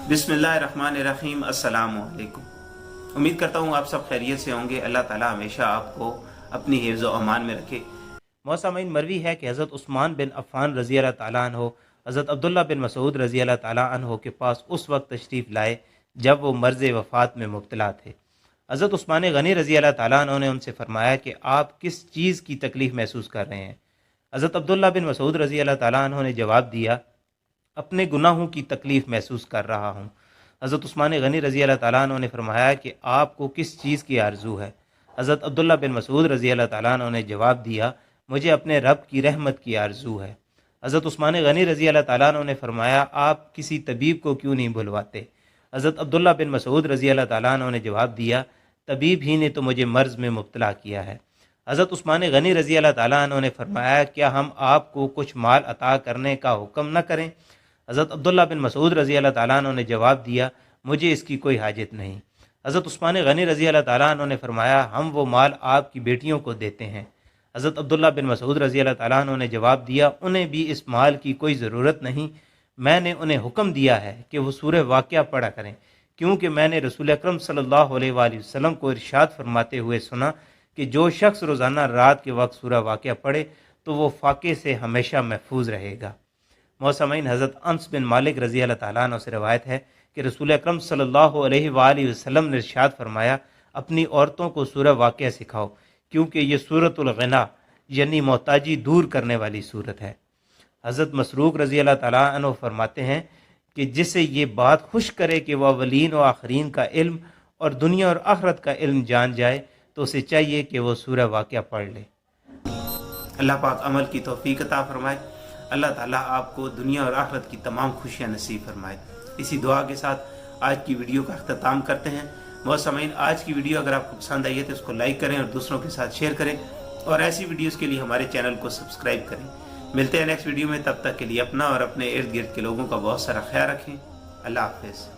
बिस्मिल्लाहिर्रहमानिर्रहीम। अस्सलामु अलैकुम। उम्मीद करता हूँ आप सब खैरियत से होंगे। अल्लाह ताला हमेशा आपको अपनी हिफ्ज़ व अमान में रखे। मौसमीन मरवी है कि हज़रत उस्मान बिन अफ़्फ़ान रज़ी अल्लाह ताला अन्हो हज़रत अब्दुल्ला बिन मसूद रज़ी अल्लाह ताला अन्हो के पास उस वक्त तशरीफ़ लाए जब वो मर्ज़ वफ़ात में मुब्तला थे। हज़रत उस्मान गनी रज़ी अल्लाह ताला अन्हो ने उनसे फ़रमाया कि आप किस चीज़ की तकलीफ़ महसूस कर रहे हैं। हज़रत अब्दुल्ला बिन मसूद रज़ी अल्लाह ताला अन्हो ने जवाब दिया, अपने गुनाहों की तकलीफ़ महसूस कर रहा हूँ। हज़रत उस्मान गनी रज़ी अल्लाह ताला अन्हो ने फरमाया कि आपको किस चीज़ की आरज़ू है। हज़रत अब्दुल्ला बिन मसूद रज़ी अल्लाह ताला अन्हो ने जवाब दिया, मुझे अपने रब की रहमत की आरज़ू है। हज़रत उस्मान गनी रज़ी अल्लाह ताला अन्हो ने फरमाया, आप किसी तबीब को क्यों नहीं बुलवाते। हज़रत अब्दुल्ला बिन मसूद रज़ी अल्लाह ताला अन्हो ने जवाब दिया, तबीब ही ने तो मुझे मर्ज़ में मुब्तला किया है। हज़रत उस्मान गनी रज़ी अल्लाह ताला अन्हो ने फरमाया, क्या हम आपको कुछ माल अता करने का हुक्म न करें। हज़रत अब्दुल्ला बिन मसूद रज़ी अल्लाह ताला अन्हो ने जवाब दिया, मुझे इसकी कोई हाजत नहीं। हज़रत उस्मान गनी रज़ी अल्लाह ताला अन्हो ने फरमाया, हम वो माल आपकी बेटियों को देते हैं। हज़रत अब्दुल्ला बिन मसूद रज़ी अल्लाह ताला अन्हो ने जवाब दिया, उन्हें भी इस माल की कोई ज़रूरत नहीं। मैंने उन्हें हुक्म दिया है कि वो सूरह वाक़िया पढ़ा करें, क्योंकि मैंने रसूल अकरम सल्लल्लाहु अलैहि वसल्लम को इरशाद फरमाते हुए सुना कि जो शख्स रोज़ाना रात के वक्त सूरह वाक़िया पढ़े तो वो फाके से हमेशा महफूज रहेगा। मौसमीन हज़रत अनस बिन मालिक रज़ी अल्लाह ताला अन्हु से रवायत है कि रसूल अकरम सल्लल्लाहु अलैहि वसल्लम ने इरशाद फरमाया, अपनी औरतों को सूरह वाक़िया सिखाओ, क्योंकि ये सूरतुल ग़िना यानी मोहताजी दूर करने वाली सूरत है। हज़रत मसरूक रज़ी अल्लाह ताला अन्हु फरमाते हैं कि जिसे ये बात खुश करे कि वह अवलीन व आखरीन का इल्म और दुनिया और आखरत का इल्म जान जाए तो उसे चाहिए कि वह सूरह वाक़िया पढ़ ले। अल्लाह पाक अमल की तौफीक अता फरमाए। अल्लाह ताला आपको दुनिया और आखिरत की तमाम खुशियाँ नसीब फरमाए। इसी दुआ के साथ आज की वीडियो का अख्ताम करते हैं। मौसमीन आज की वीडियो अगर आपको पसंद आई है तो इसको लाइक करें और दूसरों के साथ शेयर करें और ऐसी वीडियोस के लिए हमारे चैनल को सब्सक्राइब करें। मिलते हैं नेक्स्ट वीडियो में, तब तक के लिए अपना और अपने इर्द गिर्द के लोगों का बहुत सारा ख्याल रखें। अल्लाह हाफ़िज़।